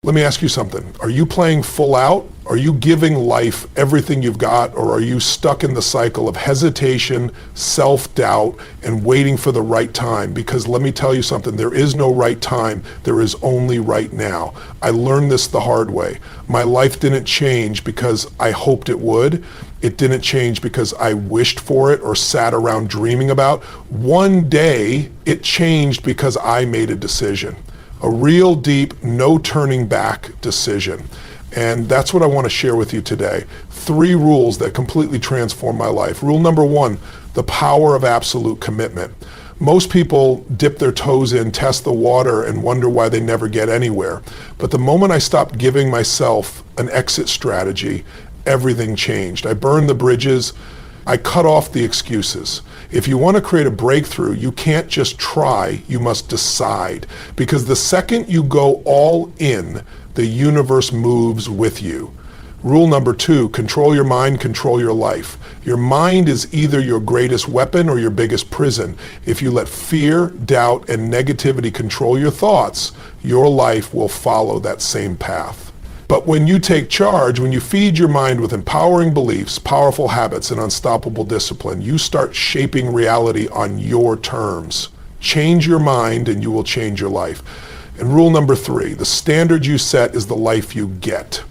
Let me ask you something. Are you playing full out? Are you giving life everything you've got, or are you stuck in the cycle of hesitation, self-doubt, and waiting for the right time? Because let me tell you something, there is no right time. There is only right now. I learned this the hard way. My life didn't change because I hoped it would. It didn't change because I wished for it or sat around dreaming about. One day, it changed because I made a decision. A real deep, no turning back decision. And that's what I want to share with you today. 3 rules that completely transform my life. Rule number 1, the power of absolute commitment. Most people dip their toes in, test the water, and wonder why they never get anywhere. But the moment I stopped giving myself an exit strategy, everything changed. I burned the bridges. I cut off the excuses. If you want to create a breakthrough, you can't just try, you must decide. Because the second you go all in, the universe moves with you. Rule number 2, control your mind, control your life. Your mind is either your greatest weapon or your biggest prison. If you let fear, doubt, and negativity control your thoughts, your life will follow that same path. But when you take charge, when you feed your mind with empowering beliefs, powerful habits, and unstoppable discipline, you start shaping reality on your terms. Change your mind and you will change your life. And rule number 3, the standard you set is the life you get.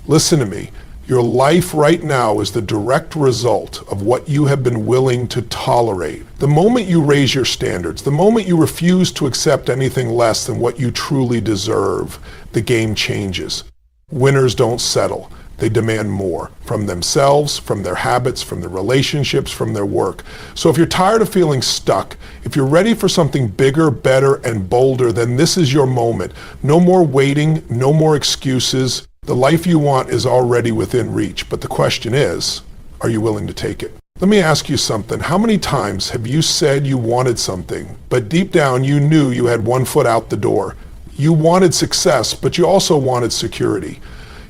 Listen to me. Your life right now is the direct result of what you have been willing to tolerate. The moment you raise your standards, the moment you refuse to accept anything less than what you truly deserve, the game changes. Winners don't settle. They demand more from themselves, from their habits, from their relationships, from their work. So if you're tired of feeling stuck, if you're ready for something bigger, better, and bolder, then this is your moment. No more waiting, no more excuses. The life you want is already within reach. But the question is, are you willing to take it? Let me ask you something. How many times have you said you wanted something, but deep down you knew you had one foot out the door? You wanted success, but you also wanted security.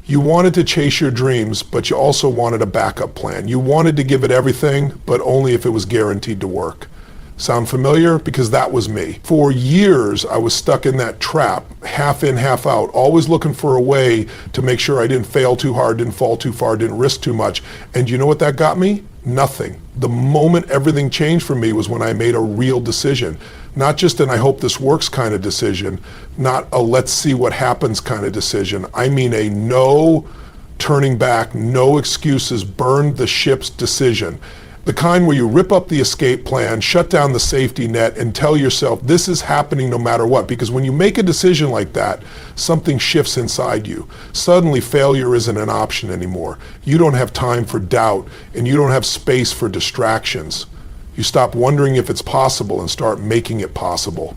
You wanted to chase your dreams, but you also wanted a backup plan. You wanted to give it everything, but only if it was guaranteed to work. Sound familiar? Because that was me. For years, I was stuck in that trap, half in, half out, always looking for a way to make sure I didn't fail too hard, didn't fall too far, didn't risk too much. And you know what that got me? Nothing. The moment everything changed for me was when I made a real decision. Not just an I hope this works kind of decision, not a let's see what happens kind of decision. I mean a no turning back, no excuses, burn the ships decision. The kind where you rip up the escape plan, shut down the safety net, and tell yourself this is happening no matter what. Because when you make a decision like that, something shifts inside you. Suddenly failure isn't an option anymore. You don't have time for doubt, and you don't have space for distractions. You stop wondering if it's possible and start making it possible.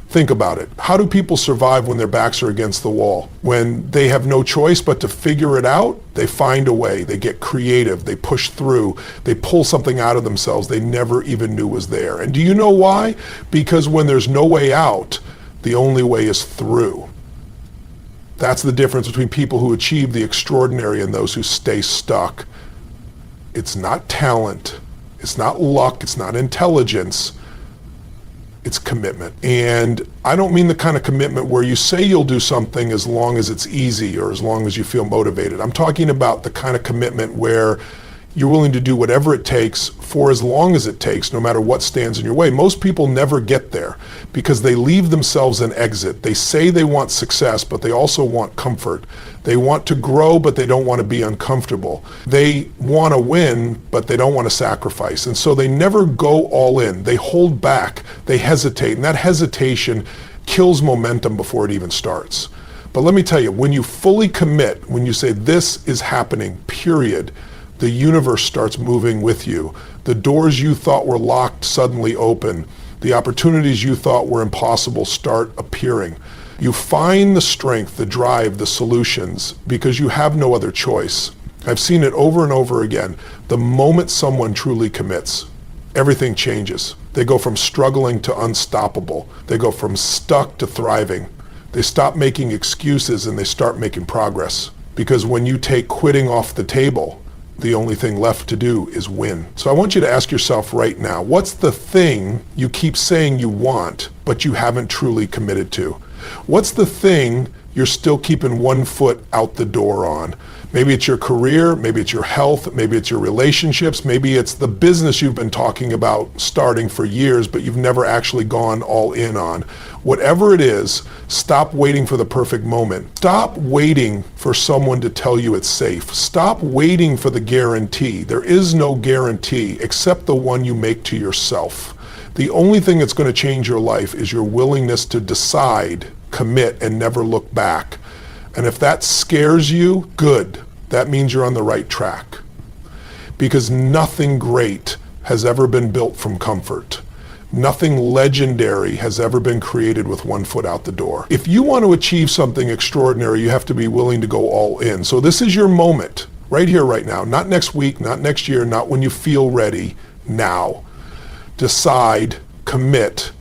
Think about it. How do people survive when their backs are against the wall? When they have no choice but to figure it out, they find a way, they get creative, they push through, they pull something out of themselves they never even knew was there. And do you know why? Because when there's no way out, the only way is through. That's the difference between people who achieve the extraordinary and those who stay stuck. It's not talent, it's not luck, it's not intelligence. It's commitment. And I don't mean the kind of commitment where you say you'll do something as long as it's easy or as long as you feel motivated. I'm talking about the kind of commitment where you're willing to do whatever it takes for as long as it takes, no matter what stands in your way. Most people never get there because they leave themselves an exit. They say they want success, but they also want comfort. They want to grow, but they don't want to be uncomfortable. They want to win, but they don't want to sacrifice. And so they never go all in. They hold back, they hesitate, and that hesitation kills momentum before it even starts. But let me tell you, when you fully commit, when you say this is happening, period, the universe starts moving with you. The doors you thought were locked suddenly open. The opportunities you thought were impossible start appearing. You find the strength, the drive, the solutions because you have no other choice. I've seen it over and over again. The moment someone truly commits, everything changes. They go from struggling to unstoppable. They go from stuck to thriving. They stop making excuses and they start making progress. Because when you take quitting off the table, the only thing left to do is win. So I want you to ask yourself right now, what's the thing you keep saying you want, but you haven't truly committed to? What's the thing you're still keeping one foot out the door on. Maybe it's your career, maybe it's your health, maybe it's your relationships, maybe it's the business you've been talking about starting for years, but you've never actually gone all in on. Whatever it is, stop waiting for the perfect moment. Stop waiting for someone to tell you it's safe. Stop waiting for the guarantee. There is no guarantee except the one you make to yourself. The only thing that's going to change your life is your willingness to decide, commit, and never look back. And if that scares you, good. That means you're on the right track. Because nothing great has ever been built from comfort. Nothing legendary has ever been created with one foot out the door. If you want to achieve something extraordinary, you have to be willing to go all in. So this is your moment, right here, right now. Not next week, not next year, not when you feel ready, now. Decide, commit,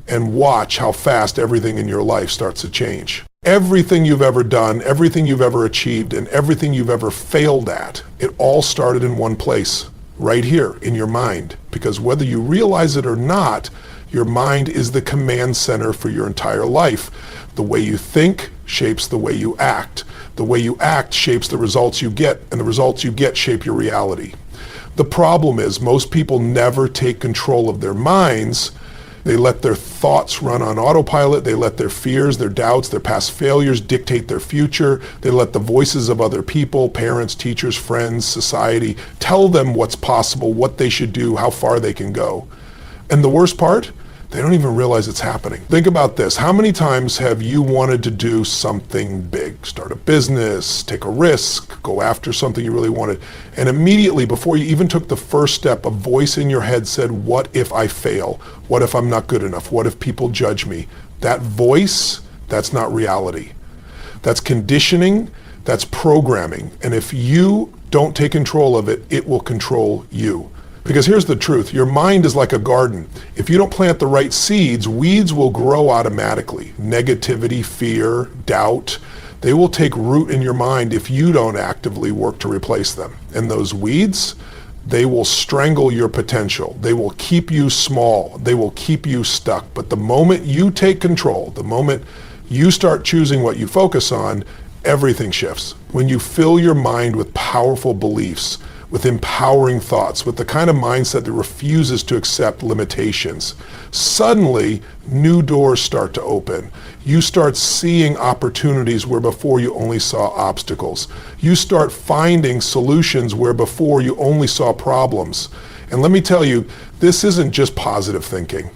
and watch how fast everything in your life starts to change. Everything you've ever done, everything you've ever achieved, and everything you've ever failed at, it all started in one place, right here in your mind. Because whether you realize it or not, your mind is the command center for your entire life. The way you think shapes the way you act. The way you act shapes the results you get, and the results you get shape your reality. The problem is most people never take control of their minds. They let their thoughts run on autopilot. They let their fears, their doubts, their past failures dictate their future. They let the voices of other people, parents, teachers, friends, society, tell them what's possible, what they should do, how far they can go. And the worst part, they don't even realize it's happening. Think about this. How many times have you wanted to do something big? Start a business, take a risk, go after something you really wanted. And immediately before you even took the first step, a voice in your head said, what if I fail? What if I'm not good enough? What if people judge me? That voice, that's not reality. That's conditioning, that's programming. And if you don't take control of it, it will control you. Because here's the truth, your mind is like a garden. If you don't plant the right seeds, weeds will grow automatically. Negativity, fear, doubt, they will take root in your mind if you don't actively work to replace them. And those weeds, they will strangle your potential. They will keep you small. They will keep you stuck. But the moment you take control, the moment you start choosing what you focus on, everything shifts. When you fill your mind with powerful beliefs, with empowering thoughts, with the kind of mindset that refuses to accept limitations, suddenly new doors start to open. You start seeing opportunities where before you only saw obstacles. You start finding solutions where before you only saw problems. And let me tell you, this isn't just positive thinking.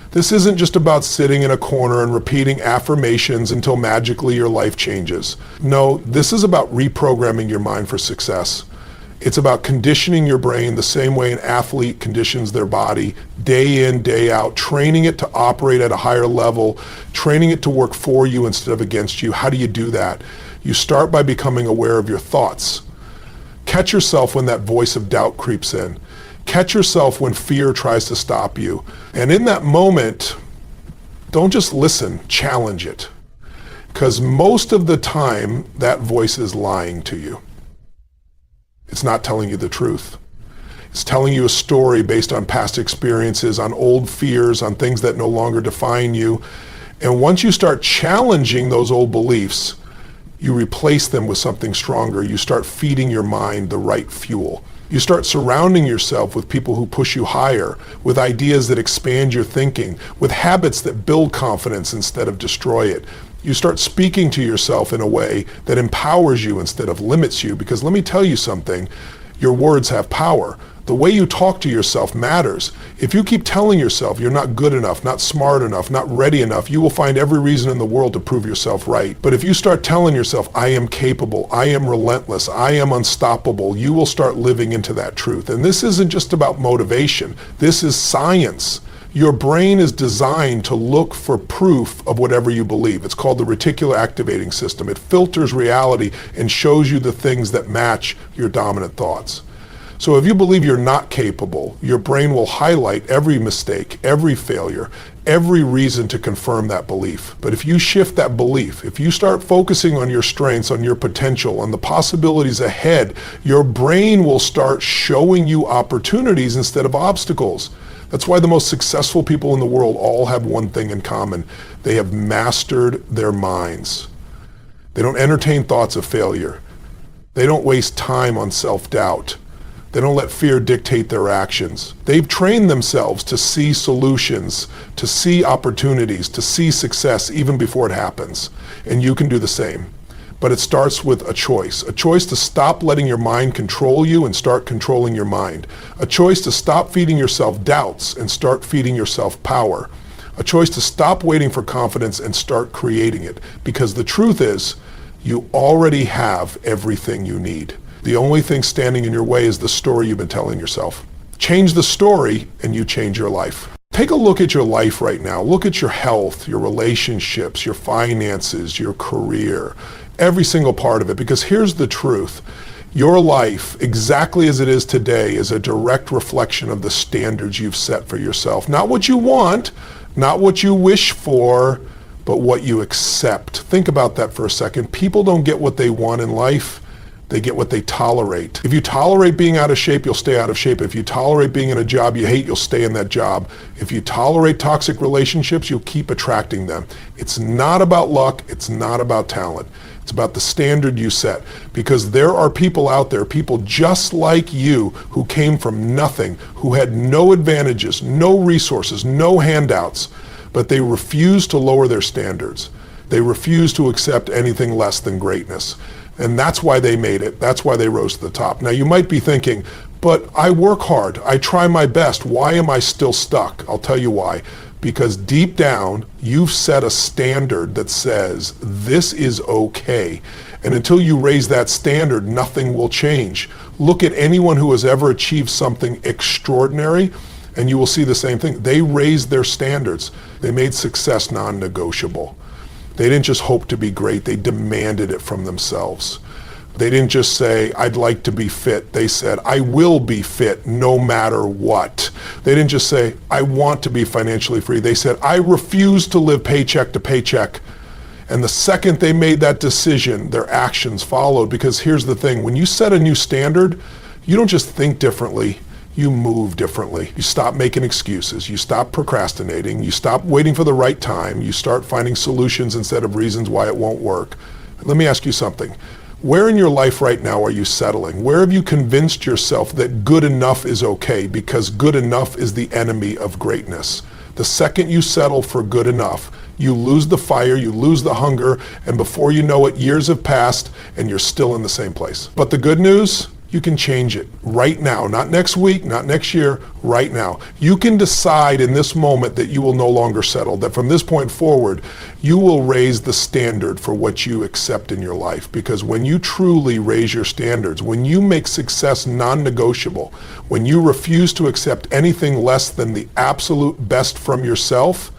This isn't just about sitting in a corner and repeating affirmations until magically your life changes. No, this is about reprogramming your mind for success. It's about conditioning your brain the same way an athlete conditions their body day in, day out, training it to operate at a higher level, training it to work for you instead of against you. How do you do that? You start by becoming aware of your thoughts. Catch yourself when that voice of doubt creeps in. Catch yourself when fear tries to stop you. And in that moment, don't just listen, challenge it. Because most of the time, that voice is lying to you. It's not telling you the truth. It's telling you a story based on past experiences, on old fears, on things that no longer define you. And once you start challenging those old beliefs, you replace them with something stronger. You start feeding your mind the right fuel. You start surrounding yourself with people who push you higher, with ideas that expand your thinking, with habits that build confidence instead of destroy it. You start speaking to yourself in a way that empowers you instead of limits you, because let me tell you something, your words have power. The way you talk to yourself matters. If you keep telling yourself you're not good enough, not smart enough, not ready enough, you will find every reason in the world to prove yourself right. But if you start telling yourself, I am capable, I am relentless, I am unstoppable, you will start living into that truth. And this isn't just about motivation. This is science. Your brain is designed to look for proof of whatever you believe. It's called the reticular activating system. It filters reality and shows you the things that match your dominant thoughts. So if you believe you're not capable, your brain will highlight every mistake, every failure, every reason to confirm that belief. But if you shift that belief, if you start focusing on your strengths, on your potential, on the possibilities ahead, your brain will start showing you opportunities instead of obstacles. That's why the most successful people in the world all have one thing in common. They have mastered their minds. They don't entertain thoughts of failure. They don't waste time on self-doubt. They don't let fear dictate their actions. They've trained themselves to see solutions, to see opportunities, to see success even before it happens. And you can do the same. But it starts with a choice to stop letting your mind control you and start controlling your mind. A choice to stop feeding yourself doubts and start feeding yourself power. A choice to stop waiting for confidence and start creating it. Because the truth is, you already have everything you need. The only thing standing in your way is the story you've been telling yourself. Change the story and you change your life. Take a look at your life right now. Look at your health, your relationships, your finances, your career, every single part of it. Because here's the truth. Your life, exactly as it is today, is a direct reflection of the standards you've set for yourself. Not what you want, not what you wish for, but what you accept. Think about that for a second. People don't get what they want in life. They get what they tolerate. If you tolerate being out of shape, you'll stay out of shape. If you tolerate being in a job you hate, you'll stay in that job. If you tolerate toxic relationships, you'll keep attracting them. It's not about luck. It's not about talent. It's about the standard you set. Because there are people out there, people just like you, who came from nothing, who had no advantages, no resources, no handouts, but they refuse to lower their standards. They refuse to accept anything less than greatness. And that's why they made it. That's why they rose to the top. Now you might be thinking, but I work hard. I try my best. Why am I still stuck? I'll tell you why. Because deep down, you've set a standard that says this is okay. And until you raise that standard, nothing will change. Look at anyone who has ever achieved something extraordinary, and you will see the same thing. They raised their standards. They made success non-negotiable. They didn't just hope to be great, they demanded it from themselves. They didn't just say, I'd like to be fit. They said, I will be fit no matter what. They didn't just say, I want to be financially free. They said, I refuse to live paycheck to paycheck. And the second they made that decision, their actions followed. Because here's the thing, when you set a new standard, you don't just think differently, you move differently. You stop making excuses. You stop procrastinating. You stop waiting for the right time. You start finding solutions instead of reasons why it won't work. Let me ask you something. Where in your life right now are you settling? Where have you convinced yourself that good enough is okay? Because good enough is the enemy of greatness. The second you settle for good enough, you lose the fire, you lose the hunger, and before you know it, years have passed and you're still in the same place. But the good news, you can change it right now, not next week, not next year, right now. You can decide in this moment that you will no longer settle, that from this point forward, you will raise the standard for what you accept in your life. Because when you truly raise your standards, when you make success non-negotiable, when you refuse to accept anything less than the absolute best from yourself,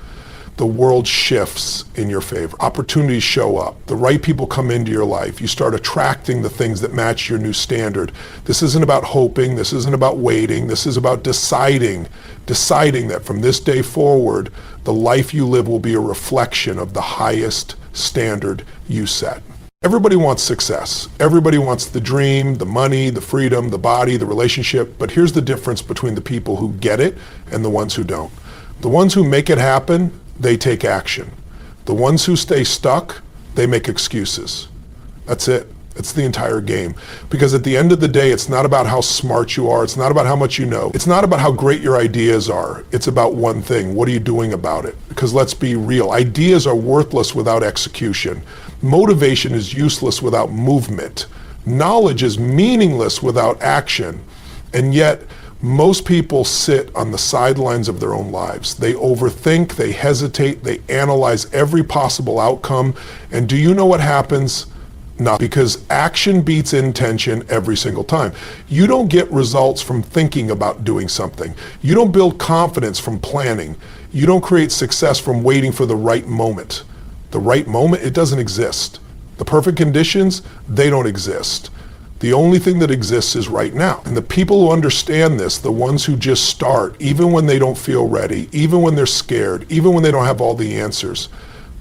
the world shifts in your favor. Opportunities show up. The right people come into your life. You start attracting the things that match your new standard. This isn't about hoping. This isn't about waiting. This is about deciding that from this day forward, the life you live will be a reflection of the highest standard you set. Everybody wants success. Everybody wants the dream, the money, the freedom, the body, the relationship. But here's the difference between the people who get it and the ones who don't. The ones who make it happen, they take action. The ones who stay stuck, they make excuses. That's it. It's the entire game. Because at the end of the day, it's not about how smart you are. It's not about how much you know. It's not about how great your ideas are. It's about one thing. What are you doing about it? Because let's be real. Ideas are worthless without execution. Motivation is useless without movement. Knowledge is meaningless without action. And yet, most people sit on the sidelines of their own lives. They overthink, they hesitate, they analyze every possible outcome. And do you know what happens? Not, because action beats intention every single time. You don't get results from thinking about doing something. You don't build confidence from planning. You don't create success from waiting for the right moment. The right moment, it doesn't exist. The perfect conditions, they don't exist. The only thing that exists is right now. And the people who understand this, the ones who just start, even when they don't feel ready, even when they're scared, even when they don't have all the answers,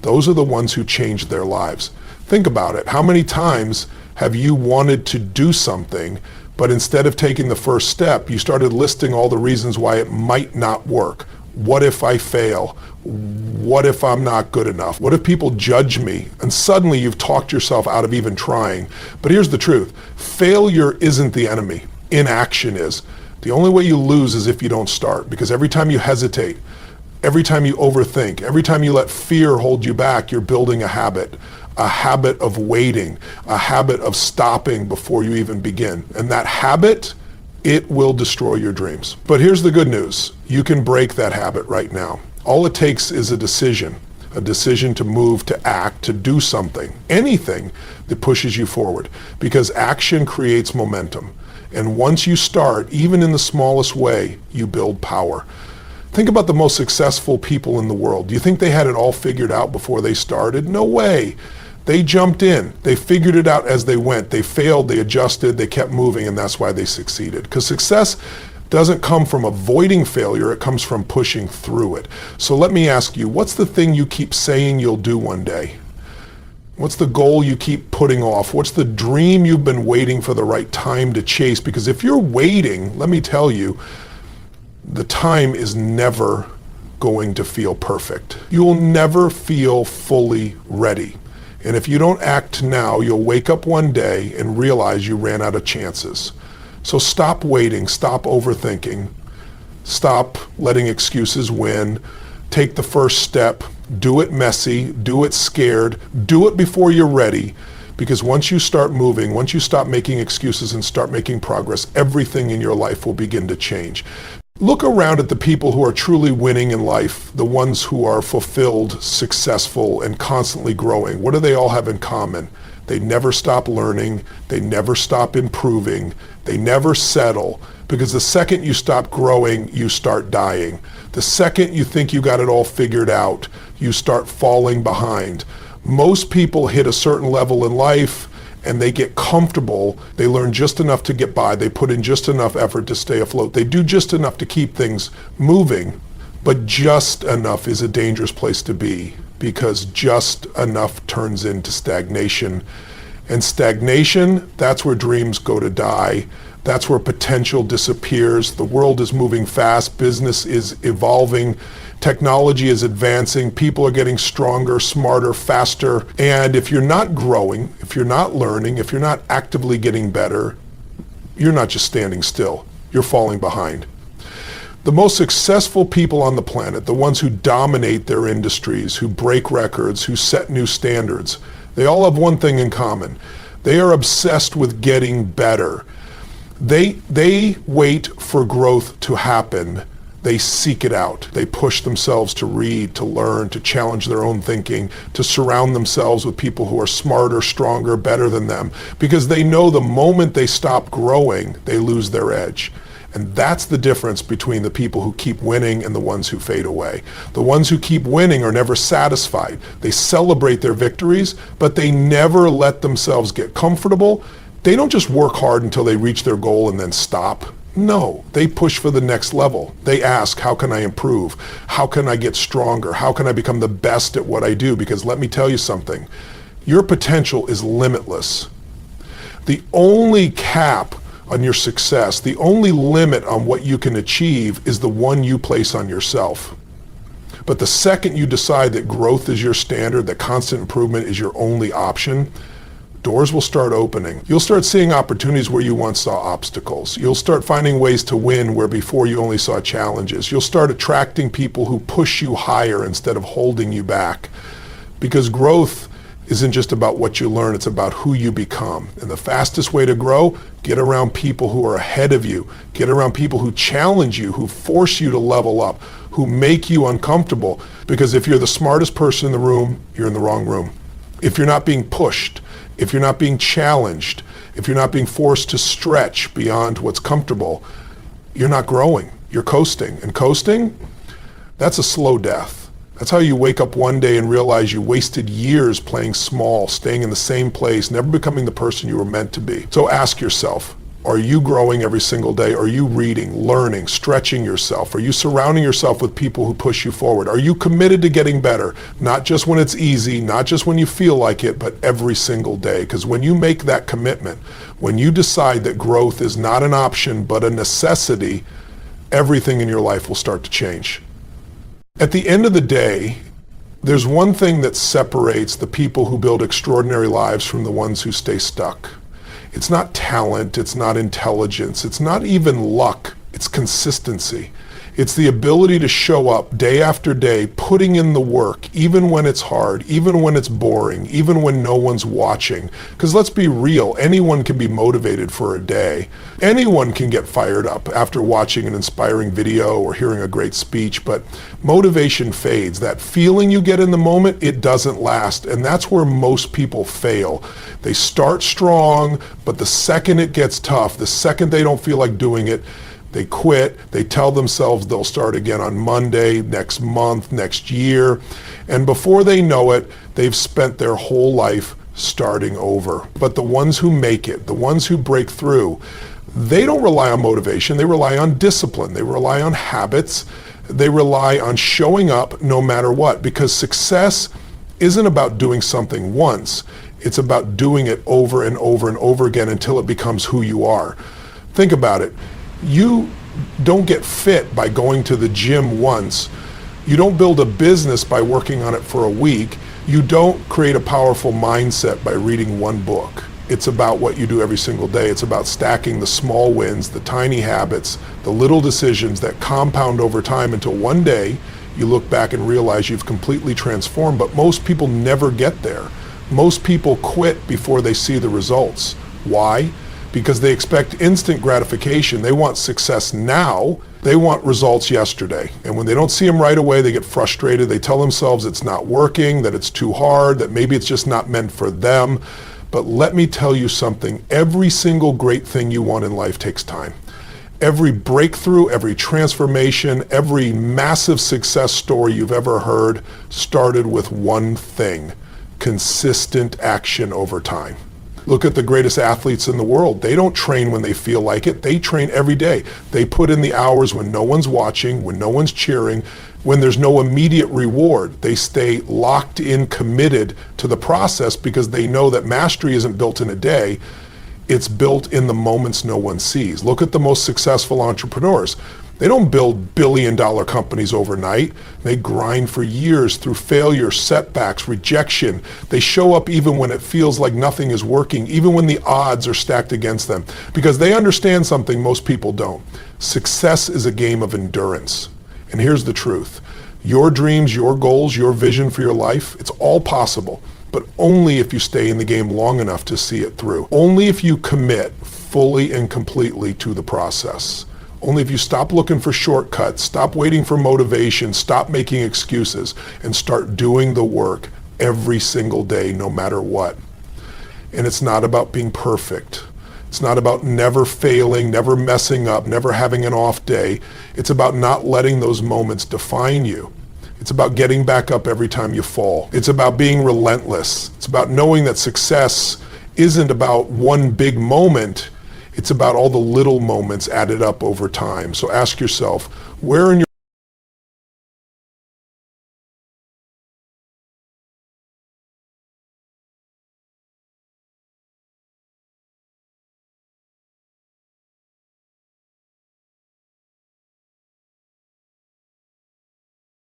those are the ones who change their lives. Think about it. How many times have you wanted to do something, but instead of taking the first step, you started listing all the reasons why it might not work? What if I fail? What if I'm not good enough? What if people judge me? And suddenly you've talked yourself out of even trying. But here's the truth. Failure isn't the enemy. Inaction is. The only way you lose is if you don't start, because every time you hesitate, every time you overthink, every time you let fear hold you back, you're building a habit of waiting, a habit of stopping before you even begin. And that habit, it will destroy your dreams. But here's the good news. You can break that habit right now. All it takes is a decision to move, to act, to do something, anything that pushes you forward, because action creates momentum. And once you start, even in the smallest way, you build power. Think about the most successful people in the world. Do you think they had it all figured out before they started? No way. They jumped in. They figured it out as they went. They failed, they adjusted, they kept moving, and that's why they succeeded. Because success doesn't come from avoiding failure, it comes from pushing through it. So let me ask you, what's the thing you keep saying you'll do one day? What's the goal you keep putting off? What's the dream you've been waiting for the right time to chase? Because if you're waiting, let me tell you, the time is never going to feel perfect. You'll never feel fully ready. And if you don't act now, you'll wake up one day and realize you ran out of chances. So stop waiting, stop overthinking, stop letting excuses win, take the first step, do it messy, do it scared, do it before you're ready, because once you start moving, once you stop making excuses and start making progress, everything in your life will begin to change. Look around at the people who are truly winning in life, the ones who are fulfilled, successful, and constantly growing. What do they all have in common? They never stop learning, they never stop improving, they never settle, because the second you stop growing, you start dying. The second you think you got it all figured out, you start falling behind. Most people hit a certain level in life and they get comfortable. They learn just enough to get by. They put in just enough effort to stay afloat. They do just enough to keep things moving, but just enough is a dangerous place to be, because just enough turns into stagnation. And stagnation, that's where dreams go to die. That's where potential disappears. The world is moving fast. Business is evolving. Technology is advancing. People are getting stronger, smarter, faster. And if you're not growing, if you're not learning, if you're not actively getting better, you're not just standing still. You're falling behind. The most successful people on the planet, the ones who dominate their industries, who break records, who set new standards, they all have one thing in common. They are obsessed with getting better. They wait for growth to happen. They seek it out. They push themselves to read, to learn, to challenge their own thinking, to surround themselves with people who are smarter, stronger, better than them, because they know the moment they stop growing, they lose their edge. And that's the difference between the people who keep winning and the ones who fade away. The ones who keep winning are never satisfied. They celebrate their victories, but they never let themselves get comfortable. They don't just work hard until they reach their goal and then stop. No, they push for the next level. They ask, how can I improve? How can I get stronger? How can I become the best at what I do? Because let me tell you something, your potential is limitless. The only cap on your success, the only limit on what you can achieve is the one you place on yourself. But the second you decide that growth is your standard, that constant improvement is your only option, doors will start opening. You'll start seeing opportunities where you once saw obstacles. You'll start finding ways to win where before you only saw challenges. You'll start attracting people who push you higher instead of holding you back. Because growth isn't just about what you learn, it's about who you become. And the fastest way to grow, get around people who are ahead of you. Get around people who challenge you, who force you to level up, who make you uncomfortable. Because if you're the smartest person in the room, you're in the wrong room. If you're not being pushed, if you're not being challenged, if you're not being forced to stretch beyond what's comfortable, you're not growing. You're coasting. And coasting, that's a slow death. That's how you wake up one day and realize you wasted years playing small, staying in the same place, never becoming the person you were meant to be. So ask yourself, are you growing every single day? Are you reading, learning, stretching yourself? Are you surrounding yourself with people who push you forward? Are you committed to getting better? Not just when it's easy, not just when you feel like it, but every single day. Because when you make that commitment, when you decide that growth is not an option, but a necessity, everything in your life will start to change. At the end of the day, there's one thing that separates the people who build extraordinary lives from the ones who stay stuck. It's not talent, it's not intelligence, it's not even luck, it's consistency. It's the ability to show up day after day, putting in the work, even when it's hard, even when it's boring, even when no one's watching. Because let's be real, anyone can be motivated for a day. Anyone can get fired up after watching an inspiring video or hearing a great speech, but motivation fades. That feeling you get in the moment, it doesn't last, and that's where most people fail. They start strong, but the second it gets tough, the second they don't feel like doing it, they quit. They tell themselves they'll start again on Monday, next month, next year. And before they know it, they've spent their whole life starting over. But the ones who make it, the ones who break through, they don't rely on motivation. They rely on discipline. They rely on habits. They rely on showing up no matter what. Because success isn't about doing something once. It's about doing it over and over and over again until it becomes who you are. Think about it. You don't get fit by going to the gym once. You don't build a business by working on it for a week. You don't create a powerful mindset by reading one book. It's about what you do every single day. It's about stacking the small wins, the tiny habits, the little decisions that compound over time until one day you look back and realize you've completely transformed. But most people never get there. Most people quit before they see the results. Why? Because they expect instant gratification. They want success now. They want results yesterday. And when they don't see them right away, they get frustrated. They tell themselves it's not working, that it's too hard, that maybe it's just not meant for them. But let me tell you something. Every single great thing you want in life takes time. Every breakthrough, every transformation, every massive success story you've ever heard started with one thing: consistent action over time. Look at the greatest athletes in the world. They don't train when they feel like it. They train every day. They put in the hours when no one's watching, when no one's cheering, when there's no immediate reward. They stay locked in, committed to the process because they know that mastery isn't built in a day. It's built in the moments no one sees. Look at the most successful entrepreneurs. They don't build billion-dollar companies overnight. They grind for years through failure, setbacks, rejection. They show up even when it feels like nothing is working, even when the odds are stacked against them, because they understand something most people don't. Success is a game of endurance. And here's the truth. Your dreams, your goals, your vision for your life, it's all possible, but only if you stay in the game long enough to see it through. Only if you commit fully and completely to the process. Only if you stop looking for shortcuts, stop waiting for motivation, stop making excuses, and start doing the work every single day, no matter what. And it's not about being perfect. It's not about never failing, never messing up, never having an off day. It's about not letting those moments define you. It's about getting back up every time you fall. It's about being relentless. It's about knowing that success isn't about one big moment. It's about all the little moments added up over time. So ask yourself, where in your